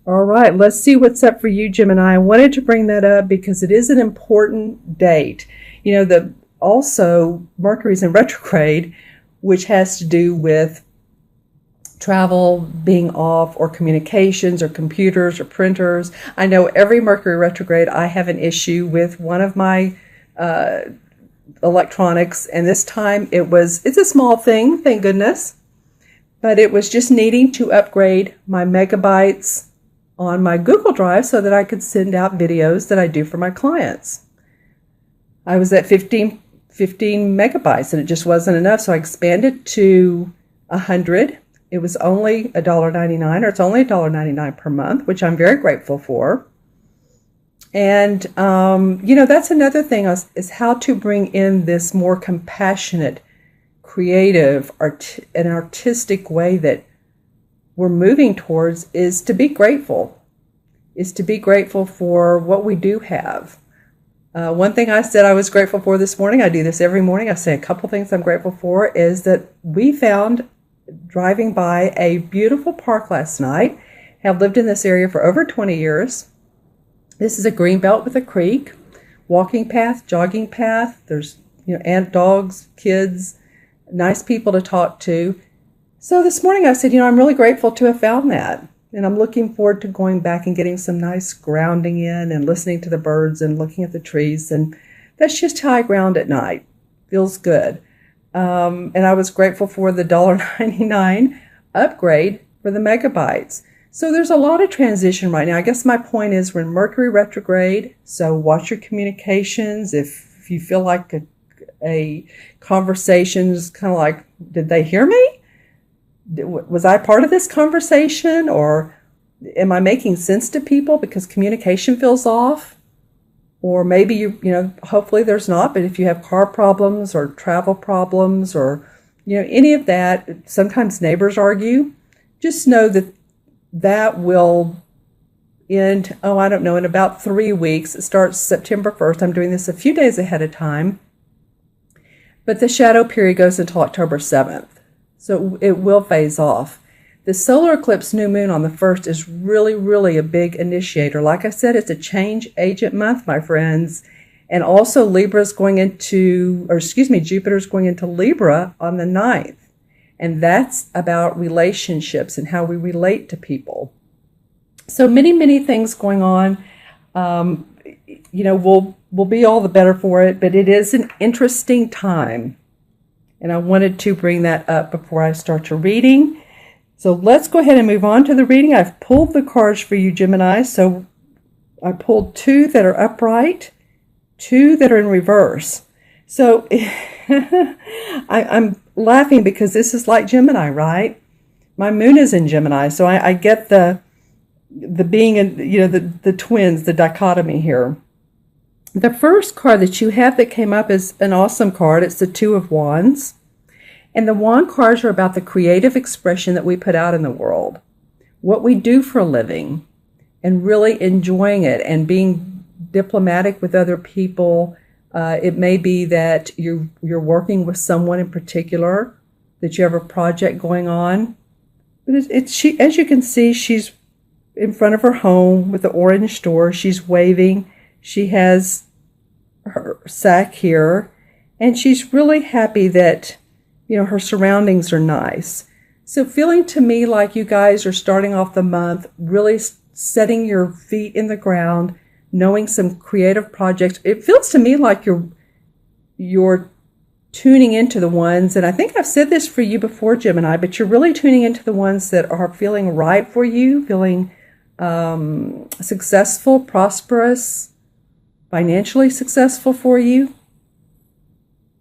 All right, let's see what's up for you, Gemini. I wanted to bring that up because it is an important date. The also Mercury's in retrograde, which has to do with travel being off or communications or computers or printers. I know every Mercury retrograde I have an issue with one of my electronics, and this time it's a small thing, thank goodness, but it was just needing to upgrade my megabytes on my Google Drive so that I could send out videos that I do for my clients. I was at 15 megabytes and it just wasn't enough, so I expanded to 100. It was only $1.99, or it's only $1.99 per month, which I'm very grateful for. And, that's another thing is how to bring in this more compassionate, creative, and artistic way that we're moving towards is to be grateful, for what we do have. One thing I said I was grateful for this morning, I do this every morning, I say a couple things I'm grateful for, is that we found, driving by a beautiful park last night, have lived in this area for over 20 years. This is a green belt with a creek, walking path, jogging path. There's, and dogs, kids, nice people to talk to. So this morning I said, I'm really grateful to have found that. And I'm looking forward to going back and getting some nice grounding in and listening to the birds and looking at the trees. And that's just how I ground at night. Feels good. And I was grateful for the $1.99 upgrade for the megabytes. So there's a lot of transition right now. I guess my point is we're in Mercury retrograde, so watch your communications. If you feel like a conversation is kind of like, did they hear me? Was I part of this conversation? Or am I making sense to people because communication feels off? Or maybe hopefully there's not, but if you have car problems or travel problems or, any of that, sometimes neighbors argue, just know that will end, in about 3 weeks. It starts September 1st. I'm doing this a few days ahead of time. But the shadow period goes until October 7th. So it will phase off. The solar eclipse new moon on the 1st is really, really a big initiator. Like I said, it's a change agent month, my friends. And also Jupiter's going into Libra on the 9th. And that's about relationships and how we relate to people. So many, many things going on. We'll be all the better for it, but it is an interesting time. And I wanted to bring that up before I start your reading. So let's go ahead and move on to the reading. I've pulled the cards for you, Gemini. So I pulled 2 that are upright, 2 that are in reverse. So I'm laughing because this is like Gemini, right? My moon is in Gemini, so I get the being in, the twins, the dichotomy here. The first card that you have that came up is an awesome card. It's the 2 of Wands. And the wand cards are about the creative expression that we put out in the world, what we do for a living, and really enjoying it and being diplomatic with other people. It may be that you're working with someone in particular, that you have a project going on. But she, as you can see, she's in front of her home with the orange door. She's waving. She has her sack here, and she's really happy that her surroundings are nice. So feeling to me like you guys are starting off the month, really setting your feet in the ground, knowing some creative projects. It feels to me like you're tuning into the ones, and I think I've said this for you before, Gemini, but you're really tuning into the ones that are feeling right for you, feeling successful, prosperous, financially successful for you.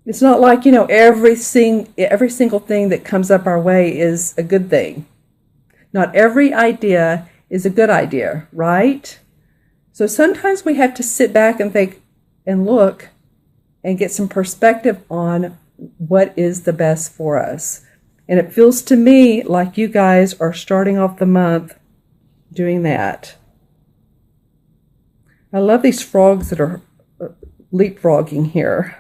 It's not like, every single thing that comes up our way is a good thing. Not every idea is a good idea, right? So sometimes we have to sit back and think and look and get some perspective on what is the best for us. And it feels to me like you guys are starting off the month doing that. I love these frogs that are leapfrogging here.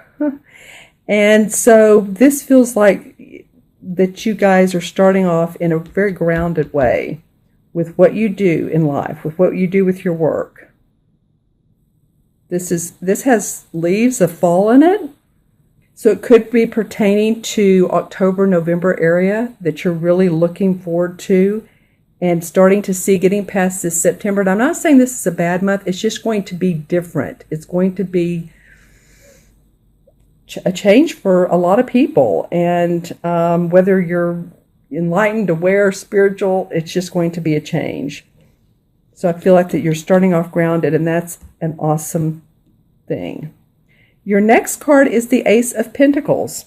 And so this feels like that you guys are starting off in a very grounded way, with what you do in life, with what you do with your work. This has leaves of fall in it. So it could be pertaining to October, November area that you're really looking forward to and starting to see getting past this September. And I'm not saying this is a bad month. It's just going to be different. It's going to be a change for a lot of people. And whether you're enlightened, aware, spiritual, it's just going to be a change. So I feel like that you're starting off grounded, and that's an awesome thing. Your next card is the Ace of Pentacles.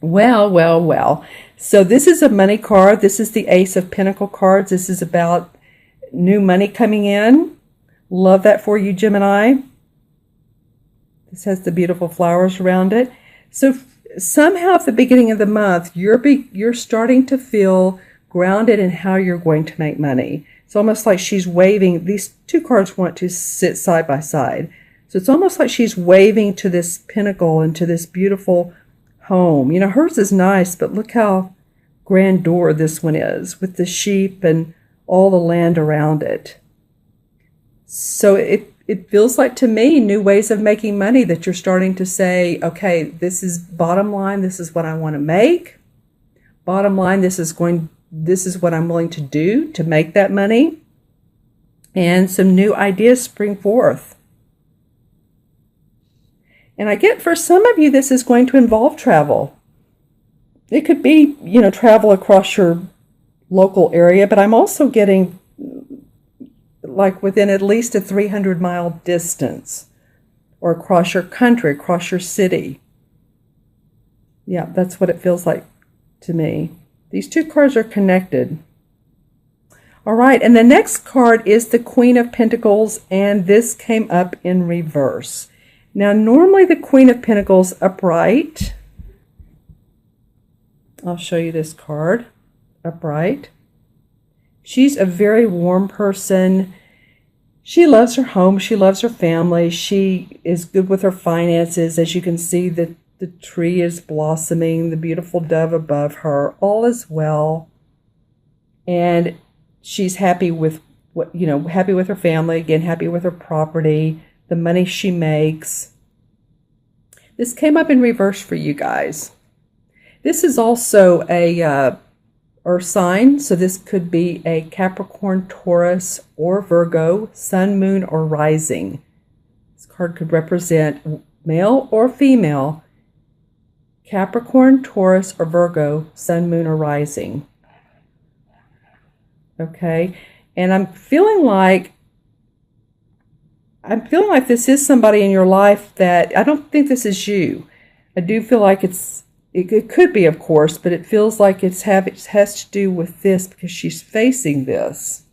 Well, well, well. So this is a money card. This is the Ace of Pentacle cards. This is about new money coming in. Love that for you, Gemini. This has the beautiful flowers around it. So somehow at the beginning of the month, you're starting to feel grounded in how you're going to make money. It's almost like she's waving. These two cards want to sit side by side. So it's almost like she's waving to this pinnacle and to this beautiful home. You know, hers is nice, but look how grandeur this one is with the sheep and all the land around it. So it feels like to me new ways of making money that you're starting to say, okay, this is bottom line. This is what I want to make. Bottom line, this is what I'm willing to do to make that money. And some new ideas spring forth. And I get for some of you, this is going to involve travel. It could be, you know, travel across your local area, but I'm also getting like within at least a 300-mile distance or across your country, across your city. Yeah, that's what it feels like to me. These two cards are connected. All right, and the next card is the Queen of Pentacles, and this came up in reverse. Now, normally the Queen of Pentacles upright. I'll show you this card, upright. She's a very warm person. She loves her home. She loves her family. She is good with her finances. As you can see, the tree is blossoming, the beautiful dove above her. All is well. And she's happy with happy with her family, again, happy with her property, the money she makes. This came up in reverse for you guys. This is also a Earth sign, so this could be a Capricorn, Taurus, or Virgo, sun, moon, or rising. This card could represent male or female, Capricorn, Taurus, or Virgo, sun, moon, or rising. Okay, and I'm feeling like this is somebody in your life that I don't think this is you. I do feel like it could be, of course, but it feels like it has to do with this because she's facing this.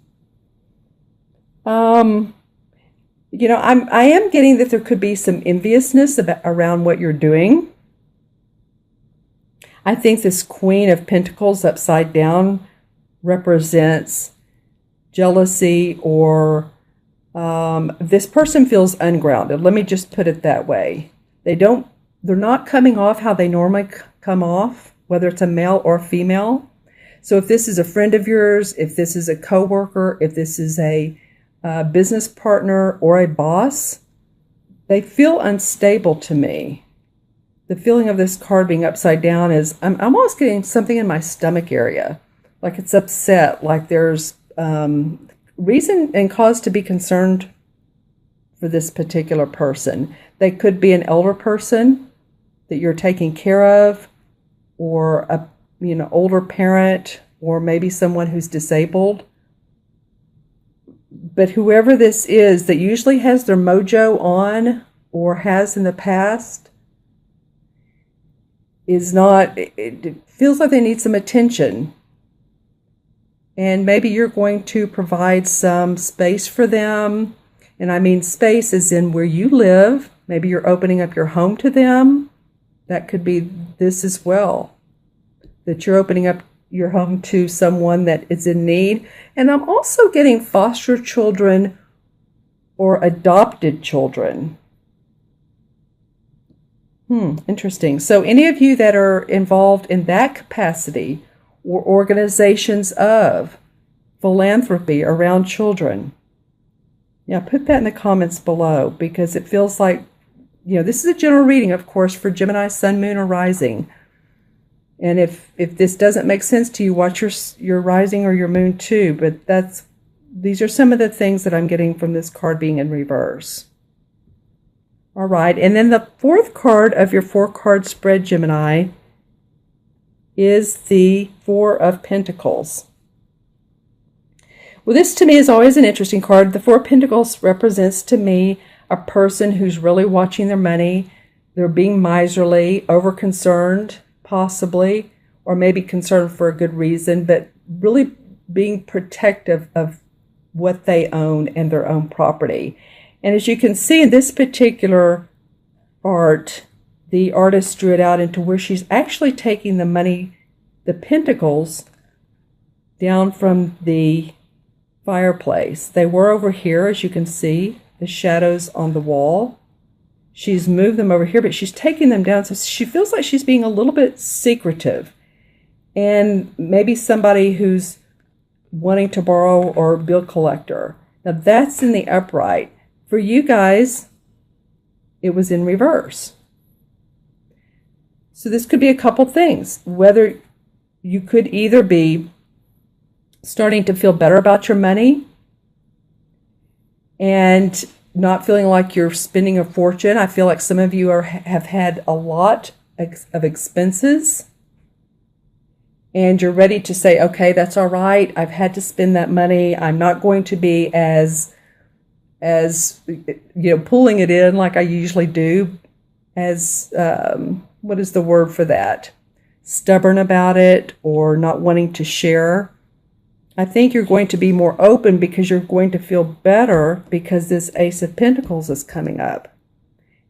I am getting that there could be some enviousness around what you're doing. I think this Queen of Pentacles upside down represents jealousy, or this person feels ungrounded. Let me just put it that way. They're not coming off how they normally come off, whether it's a male or female. So if this is a friend of yours, if this is a coworker, if this is a business partner or a boss, they feel unstable to me. The feeling of this card being upside down is I'm almost getting something in my stomach area, like it's upset, like there's reason and cause to be concerned for this particular person. They could be an elder person that you're taking care of, or a older parent, or maybe someone who's disabled. But whoever this is that usually has their mojo on or has in the past is not, it feels like they need some attention. And maybe you're going to provide some space for them. And I mean space is in where you live. Maybe you're opening up your home to them. That could be this as well, that you're opening up your home to someone that is in need. And I'm also getting foster children or adopted children. Interesting. So any of you that are involved in that capacity, or organizations of philanthropy around children. Yeah, put that in the comments below, because it feels like, this is a general reading, of course, for Gemini, Sun, Moon, or Rising. And if this doesn't make sense to you, watch your Rising or your Moon too. But these are some of the things that I'm getting from this card being in reverse. All right, and then the fourth card of your 4-card spread, Gemini, is the Four of Pentacles. Well, this to me is always an interesting card. The Four of Pentacles represents to me a person who's really watching their money. They're being miserly, over-concerned, possibly, or maybe concerned for a good reason, but really being protective of what they own and their own property. And as you can see in this particular art, the artist drew it out into where she's actually taking the money, the pentacles, down from the fireplace. They were over here, as you can see, the shadows on the wall. She's moved them over here, but she's taking them down. So she feels like she's being a little bit secretive. And maybe somebody who's wanting to borrow or bill collector. Now that's in the upright. For you guys, it was in reverse. So this could be a couple things. Whether you could either be starting to feel better about your money and not feeling like you're spending a fortune. I feel like some of you have had a lot of expenses, and you're ready to say, okay, that's all right. I've had to spend that money. I'm not going to be as pulling it in like I usually do, as what is the word for that? Stubborn about it or not wanting to share. I think you're going to be more open because you're going to feel better because this Ace of Pentacles is coming up.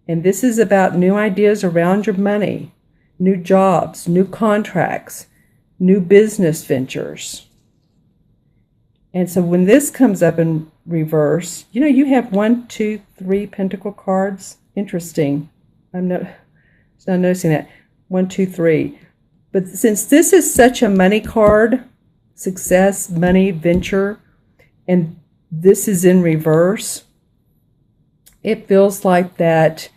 And this is about new ideas around your money, new jobs, new contracts, new business ventures. And so when this comes up in reverse, you have 1, 2, 3 Pentacle cards. Interesting. I'm not noticing that. 1, 2, 3. But since this is such a money card, success, money, venture, and this is in reverse, it feels like that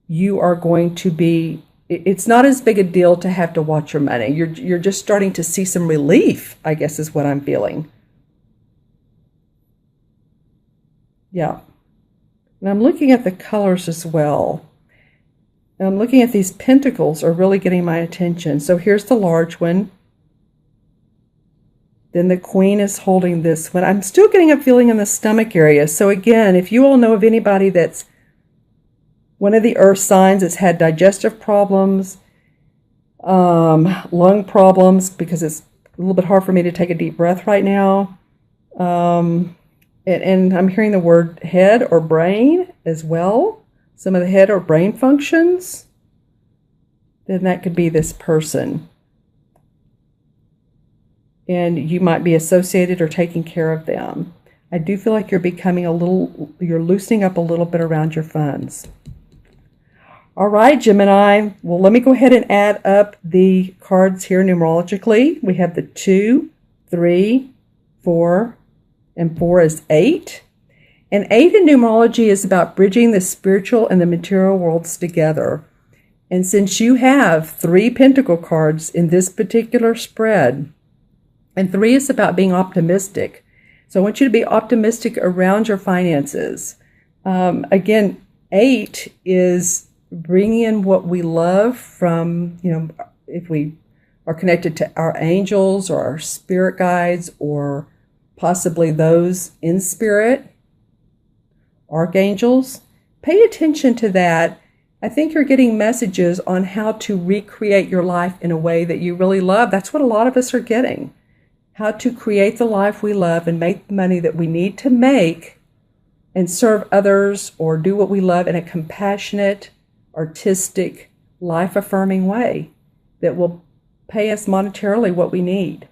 you are going to be, it's not as big a deal to have to watch your money. You're just starting to see some relief, I guess is what I'm feeling. Yeah. And I'm looking at the colors as well. And I'm looking at these pentacles are really getting my attention. So here's the large one. Then the Queen is holding this one. I'm still getting a feeling in the stomach area. So again, if you all know of anybody that's one of the earth signs that's had digestive problems, lung problems, because it's a little bit hard for me to take a deep breath right now. And I'm hearing the word head or brain as well. Some of the head or brain functions. Then that could be this person. And you might be associated or taking care of them. I do feel like you're you're loosening up a little bit around your funds. All right, Gemini. Well, let me go ahead and add up the cards here numerologically. We have the 2, 3, 4, and 4 is 8. And 8 in numerology is about bridging the spiritual and the material worlds together. And since you have 3 Pentacle cards in this particular spread, and 3 is about being optimistic. So I want you to be optimistic around your finances. Again, 8 is bringing in what we love from, if we are connected to our angels or our spirit guides or possibly those in spirit, archangels. Pay attention to that. I think you're getting messages on how to recreate your life in a way that you really love. That's what a lot of us are getting. How to create the life we love and make the money that we need to make and serve others or do what we love in a compassionate, artistic, life-affirming way that will pay us monetarily what we need.